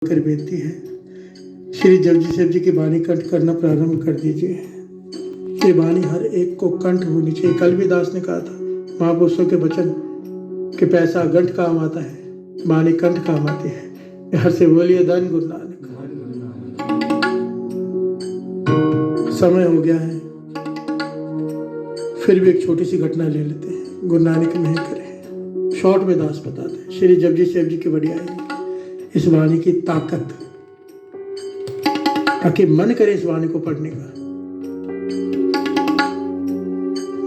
कर बेनती है, श्री जपजी शिव जी की वाणी कंठ करना प्रारंभ कर दीजिए। ये वाणी हर एक को कंठ होनी चाहिए। कल भी दास ने कहा था, महापुरुषों के वचन कि पैसा गंठ काम आता है, वाणी कंठ काम आती है। हर से बोलिए धन गुरु नानक। समय हो गया है, फिर भी एक छोटी सी घटना ले लेते हैं। गुरु नानक नहीं करे, शॉर्ट में दास बताते हैं श्री जपजी शिव जी की बढ़िया इस वाणी की ताकत, ताकि मन करे इस वाणी को पढ़ने का।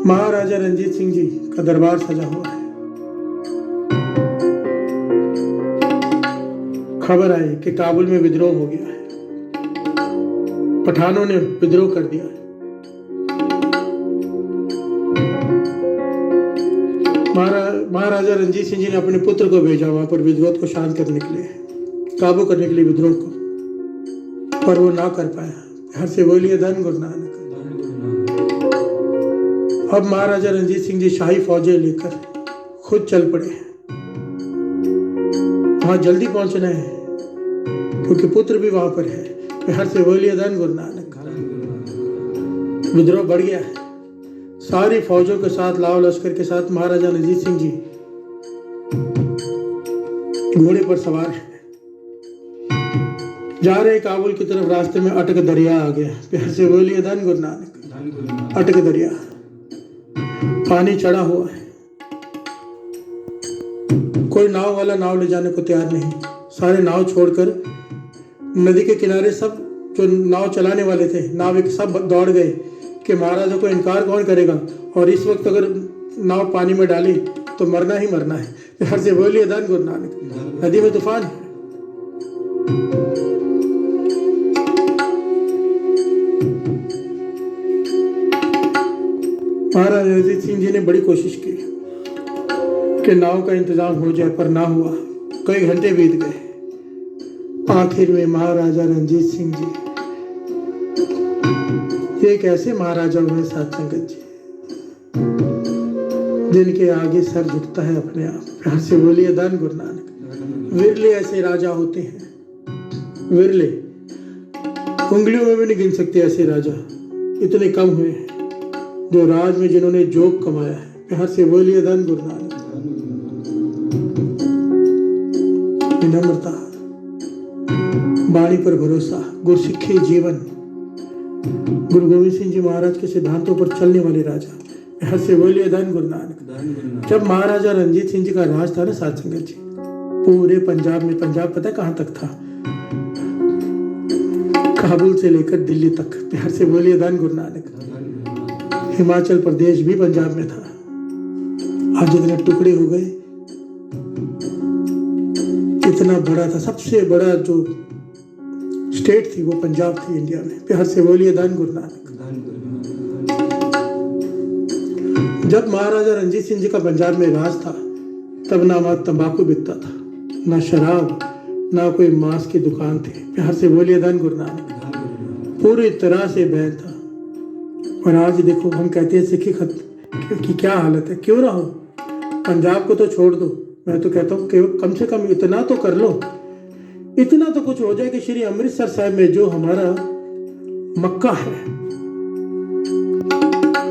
महाराजा रंजीत सिंह जी का दरबार सजा हुआ है। खबर आई कि काबुल में विद्रोह हो गया है, पठानों ने विद्रोह कर दिया है। महाराजा रंजीत सिंह जी ने अपने पुत्र को भेजा वहां पर विद्रोह को शांत करने के लिए, काबू करने के लिए विद्रोह को, पर वो ना कर पाया। हर से बोलिए धन गुरु नानक। अब महाराजा रंजीत सिंह जी शाही फौजें लेकर खुद चल पड़े हैं। वहां जल्दी पहुंचना है क्योंकि पुत्र भी वहां पर है। हर से बोलिए धन गुरु नानक। विद्रोह बढ़ गया है। सारी फौजों के साथ, लाव लश्कर के साथ महाराजा रंजीत सिंह जी घोड़े पर सवार हैं, जा रहे काबुल की तरफ। रास्ते में अटक दरिया आ गया। प्यार से बोलिए धन गुरु नानक। अटक दरिया, पानी चढ़ा हुआ है, कोई नाव वाला नाव ले जाने को तैयार नहीं। सारे नाव छोड़कर नदी के किनारे सब जो नाव चलाने वाले थे, नाविक सब दौड़ गए कि महाराजा को इनकार कौन करेगा, और इस वक्त अगर नाव पानी में डाली तो मरना ही मरना है। प्यार से बोलिए धन गुरु नानक। नदी में तूफान है। महाराजा रंजीत सिंह जी ने बड़ी कोशिश की कि नाव का इंतजाम हो जाए, पर ना हुआ। कई घंटे बीत गए। आखिर में महाराजा रंजीत सिंह जी, ये कैसे महाराजा हुए साथ संगत जी, जिनके आगे सर झुकता है अपने आप। प्यार से बोलिए धन गुरु नानक। विरले ऐसे राजा होते हैं, विरले, उंगलियों में भी नहीं गिन सकते ऐसे राजा। इतने कम हुए हैं जो राज में जिन्होंने जोग कमाया है। प्यार से बोलिए धन गुरु नानक। विनम्रता, वाणी पर भरोसा, गुरसिक्खे जीवन, गुरु गोविंद सिंह जी महाराज के सिद्धांतों पर चलने वाले राजा। प्यार से बोलिए धन गुरु नानक। जब महाराजा रंजीत सिंह जी का राज था ना साथ संगत जी, पूरे पंजाब में, पंजाब पता है कहां तक था, काबुल से लेकर दिल्ली तक। प्यार से बोलिए धन गुरु नानक। हिमाचल प्रदेश भी पंजाब में था। आज इतने टुकड़े हो गए। इतना बड़ा था, सबसे बड़ा जो स्टेट थी वो पंजाब थी इंडिया में। प्यार से बोलिए धन गुरु नानक। जब महाराजा रंजीत सिंह जी का पंजाब में राज था, तब ना वहां तंबाकू बिकता था, ना शराब, ना कोई मांस की दुकान थी। प्यार से बोलिए धन गुरु नानक। पूरी तरह से बैन था। और आज देखो, हम कहते हैं सिखी खत की क्या हालत है। क्यों ना हो, पंजाब को तो छोड़ दो, मैं तो कहता हूँ कि कम से कम इतना तो कर लो, इतना तो कुछ हो जाए कि श्री अमृतसर साहिब में जो हमारा मक्का है,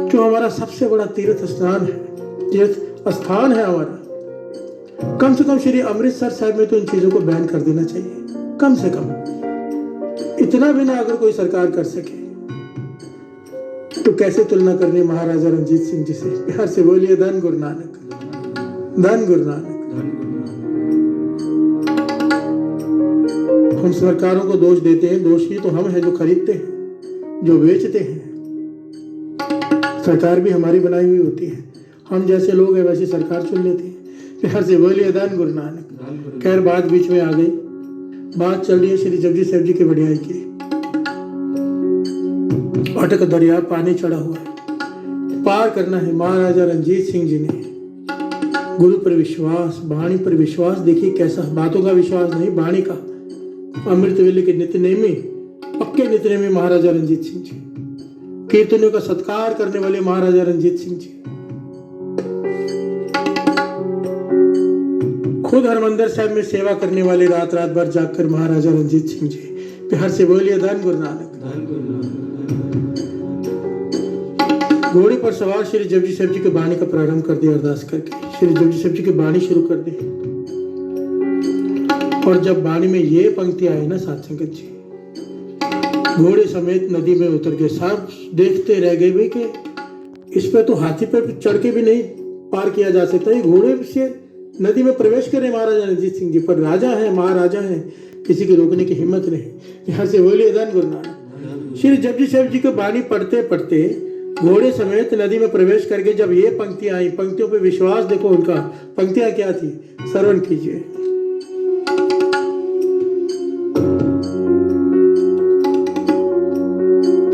जो हमारा सबसे बड़ा तीर्थ स्थान है, तीर्थ स्थान है हमारा, कम से कम श्री अमृतसर साहिब में तो इन चीजों को बैन कर देना चाहिए। कम से कम इतना भी ना अगर कोई सरकार कर सके तो कैसे तुलना करनी महाराजा रंजीत सिंह जी से। प्यार से बोलिए धन गुरु नानक। धन गुरु नानक। हम सरकारों को दोष देते हैं, दोषी तो हम हैं जो खरीदते हैं, जो बेचते हैं। सरकार भी हमारी बनाई हुई होती है, हम जैसे लोग हैं वैसी सरकार चुन लेते हैं। प्यार से बोलिए धन गुरु नानक। खैर, बात बीच में आ गई। बात चल रही है श्री जपजी शिव जी की बढ़ियाई की। अटक दरिया, पानी चढ़ा हुआ है, पार करना है। महाराजा रंजीत सिंह जी ने गुरु पर विश्वास, वाणी पर विश्वास, देखिए कैसा, बातों का विश्वास नहीं, वाणी का। अमृत वेले के नित्यनेमी, पक्के नित्यनेमी महाराजा रंजीत सिंह जी, कीर्तनों का सत्कार करने वाले महाराजा रंजीत सिंह जी, खुद हरमंदिर साहब में सेवा करने वाले रात रात भर जागकर महाराजा रणजीत सिंह जी प्यार से बोलिए धन गुरु नानक। घोड़े पर सवार श्री जपजी साहब जी की वाणी का प्रारंभ कर दिया अरदास करके। श्री जपजी साहब जी की वाणी शुरू कर दी और जब वाणी में ये पंक्ति आई ना साथ संगत जी, घोड़े समेत नदी में उतर गए। सब देखते रह गए भाई कि इस पे तो हाथी पर चढ़ के भी नहीं पार किया जा सकता, ये घोड़े से नदी में प्रवेश करे महाराजा रणजीत सिंह जी, पर राजा है महाराजा है, किसी की रोकने की हिम्मत नहीं। यहाँ से बोलिए धन गुरु नानक। श्री जपजी साहब जी को वाणी पढ़ते पढ़ते घोड़े समेत नदी में प्रवेश करके जब ये पंक्तियां आई, पंक्तियों पे विश्वास देखो उनका, पंक्तियां क्या थी श्रवण कीजिए।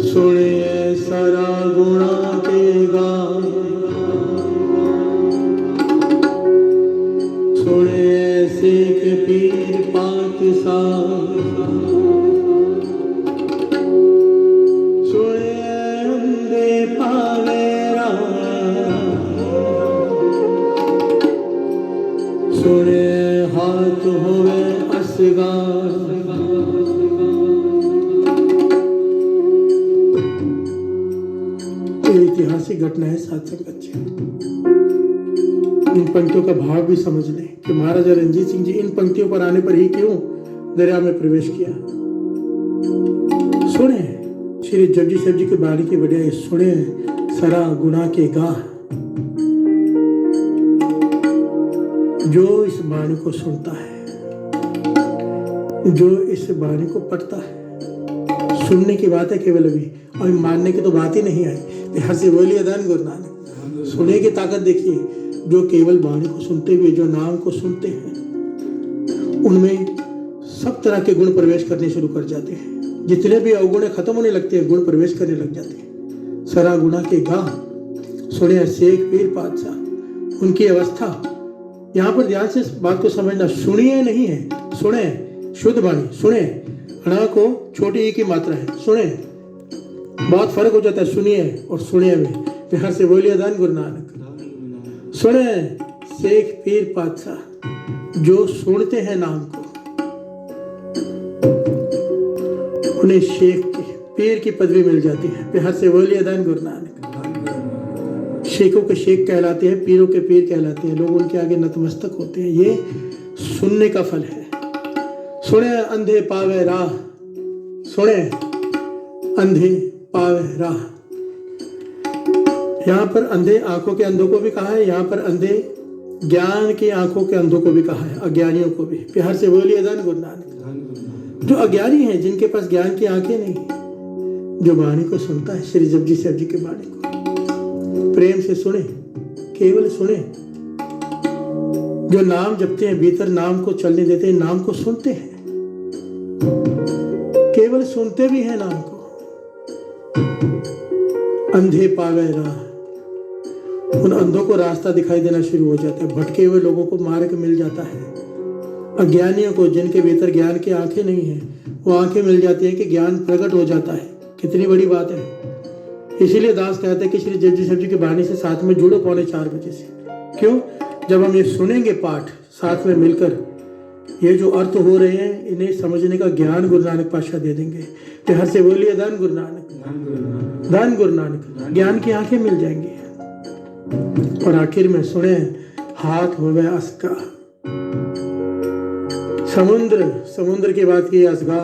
सुनिए सारा गुणा के गान, सुनिए सिख पीर पातशाह, सुनिए अंधे पावे राह, सुनिए हाथ होवे असगार। ऐतिहासिक घटना है साथ संगत जी। इन पंक्तियों का भाव भी समझ लें कि महाराजा रणजीत सिंह जी इन पंक्तियों पर आने पर ही क्यों दरिया में प्रवेश किया। सुने श्री जपजी साहब जी के बाणी की बढ़िया, सुने सरा गुणा के गाह। जो इस बाणी को सुनता है, जो इस बाणी को पढ़ता है, सुनने की बात है केवल अभी, और मानने की तो बात ही नहीं आई। हर से बोलिए धन गुरु नानक। सुने की ताकत देखिए, जो केवल वाणी को सुनते हुए जो नाम को सुनते हैं उनमें सब तरह के गुण प्रवेश करने शुरू कर जाते हैं। जितने भी अवगुण खत्म होने लगते हैं, गुण प्रवेश करने लग जाते हैं। सरा गुणा के गाह, सुने शेख पीर पातशाह, उनकी अवस्था। यहाँ पर ध्यान से बात को समझना, सुनिए नहीं है, सुने शुद्ध वाणी, सुने ण को छोटी ई की मात्रा है, सुने बहुत फर्क हो जाता है सुनिए और सुनिए में। प्यार से बोलिए धन गुरु नानक। सुने शेख पीर पातशाह, जो सुनते हैं नाम को उन्हें शेख की पीर की पदवी मिल जाती है। प्यार से बोलिए धन गुरु नानक। शेखों के शेख कहलाते हैं, पीरों के पीर कहलाते हैं, लोग उनके आगे नतमस्तक होते हैं। ये सुनने का फल है। सुने अंधे पावे राह, सुने अंधे पावे राह। यहाँ पर अंधे आंखों के अंधों को भी कहा है, यहाँ पर अंधे ज्ञान की आंखों के अंधों को भी कहा है, अज्ञानियों को भी। प्यार से बोलिए धन गुरु नानक। जो अज्ञानी हैं, जिनके पास ज्ञान की आंखें नहीं, जो वाणी को सुनता है, श्री जपजी साहब जी के वाणी को प्रेम से सुने, केवल सुने। जो नाम जपते हैं, भीतर नाम को चलने देते हैं, नाम को सुनते हैं, केवल सुनते भी हैं नाम को। अंधे पावे राह, उन अंधों को रास्ता दिखाई देना शुरू हो जाता है। भटके हुए लोगों को मार्ग मिल जाता है। अज्ञानियों को, जिनके भीतर ज्ञान की आंखें नहीं है, वो आंखें मिल जाती है कि ज्ञान प्रकट हो जाता है। कितनी बड़ी बात है। इसीलिए दास कहते हैं कि श्री जपजी साहब जी की वाणी से साथ में जुड़ो 3:45 बजे से। क्यों? जब हम ये सुनेंगे पाठ साथ में मिलकर, ये जो अर्थ हो रहे हैं इन्हें समझने का ज्ञान गुरु नानक पातशाह दे देंगे। प्यार से बोलिए धन गुरु नानक, धन गुरु नानक। ज्ञान की आंखें मिल जाएंगी। और आखिर में सुने हाथ होवे असगा। समुद्र, समुद्र की बात की असगा।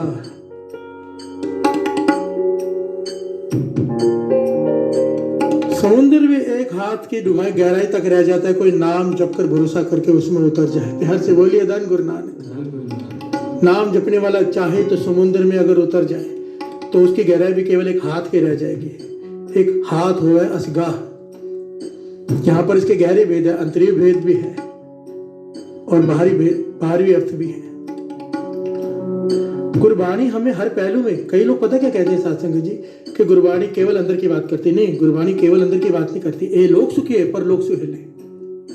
समुद्र भी एक हाथ की डूंगाई गहराई तक रह जाता है, कोई नाम जप कर भरोसा करके उसमें उतर जाए। प्यार से बोलिए धन गुरु नानक। नाम जपने वाला चाहे तो समुद्र में अगर उतर जाए तो उसकी गहराई भी केवल एक हाथ की रह जाएगी। एक हाथ हुआ है असगाह। यहाँ पर इसके गहरे भेद है, अंतरीय भेद भी है और बाहरी अर्थ भी है। गुरबाणी हमें हर पहलू में, कई लोग पता क्या कहते हैं सत्संग जी कि गुरबाणी केवल अंदर की बात करती। नहीं, गुरबाणी केवल अंदर की बात नहीं करती। ए लोग सुखी है पर लोग सुहेले।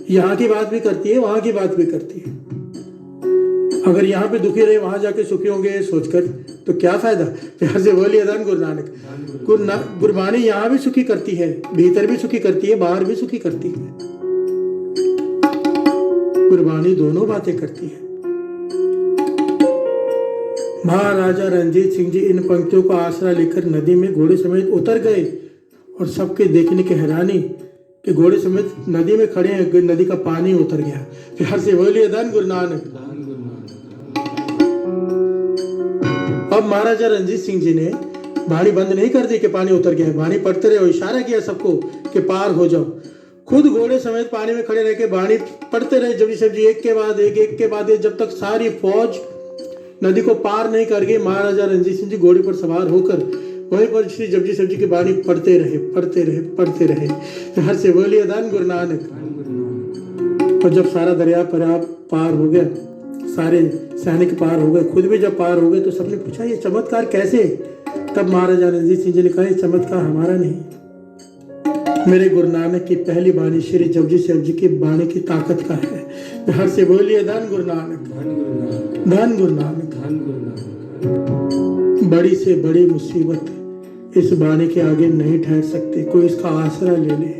यहाँ की बात भी करती है, वहां की बात भी करती है। अगर यहाँ पे दुखी रहे वहां जाके सुखी होंगे सोचकर तो क्या फायदा। प्यार से बोलिए धन गुरु नानक। गुरबाणी यहाँ भी सुखी करती है, भीतर भी सुखी करती है, बाहर भी सुखी करती है। गुरबाणी दोनों बातें करती है। महाराजा रणजीत सिंह जी इन पंक्तियों का आसरा लेकर नदी में घोड़े समेत उतर गए और सबके देखने की हैरानी कि घोड़े समेत नदी में खड़े हैं, नदी का पानी उतर गया। प्यार से बोलिए धन गुरु नानक। अब महाराजा रणजीत सिंह जी ने बाणी बंद नहीं कर दी कि पानी उतर गया, बाणी पढ़ते रहे और इशारा किया सबको कि पार हो जाओ। खुद घोड़े समेत पानी में खड़े रह के बाणी पढ़ते रहे जपजी साहब जी, एक के बाद एक, जब तक सारी फौज नदी को पार नहीं कर गई। महाराजा रणजीत सिंह जी घोड़े पर सवार होकर वहीं पर श्री जपजी साहब जी की बाणी पढ़ते रहे। तो हर से बोलिए धन गुरु नानक। और जब सारा दरिया पार हो गया, सारे सैनिक पार हो गए, खुद भी जब पार हो गए तो सबने पूछा ये चमत्कार कैसे? तब महाराजा रणजीत सिंह जी ने कहा ये चमत्कार हमारा नहीं, मेरे गुरु नानक की पहली बाणी श्री जपजी साहब जी की बाणी की ताकत का है। तो हर से बोलिए धन गुरु नानक, धन गुरु नानक। बड़ी से बड़ी मुसीबत इस बाणी के आगे नहीं ठहर सकती। कोई इसका आसरा ले ले,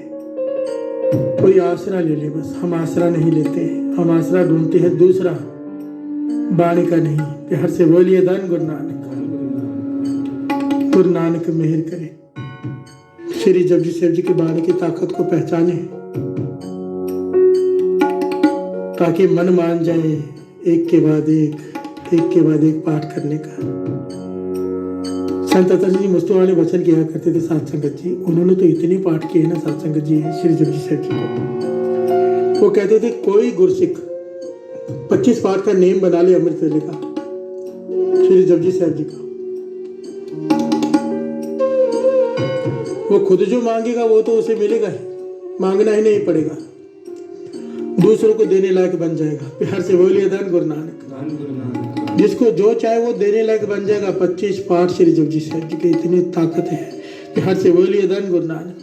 कोई आसरा ले ले, बस हम आसरा नहीं लेते, हम आसरा ढूंढते हैं दूसरा, बाणी का नहीं। प्यार से बोलिए धन गुरु नानक। गुरु नानक मेहर करे, श्री जपजी साहब जी की बाणी की ताकत को पहचाने ताकि मन मान जाए एक के बाद एक पाठ करने का। संत अतल जी मुस्तफा वचन किया करते थे साथ संगत जी, उन्होंने तो इतने पाठ किए ना साथ संगत जी श्री जपजी साहब जी को। वो कहते थे कोई गुरसिख 25 पाठ का नेम बना ले अमृत वेले का, श्री जपजी साहब जी का, वो खुद जो मांगेगा वो तो उसे मिलेगा ही, मांगना ही नहीं पड़ेगा, दूसरों को देने लायक बन जाएगा। प्यार से बोलिए धन गुरु नानक। जिसको जो चाहे वो देने लायक बन जाएगा। 25 पाठ श्री जपजी साहब जी की इतनी ताकत है। प्यार से बोलिए धन गुरु नानक।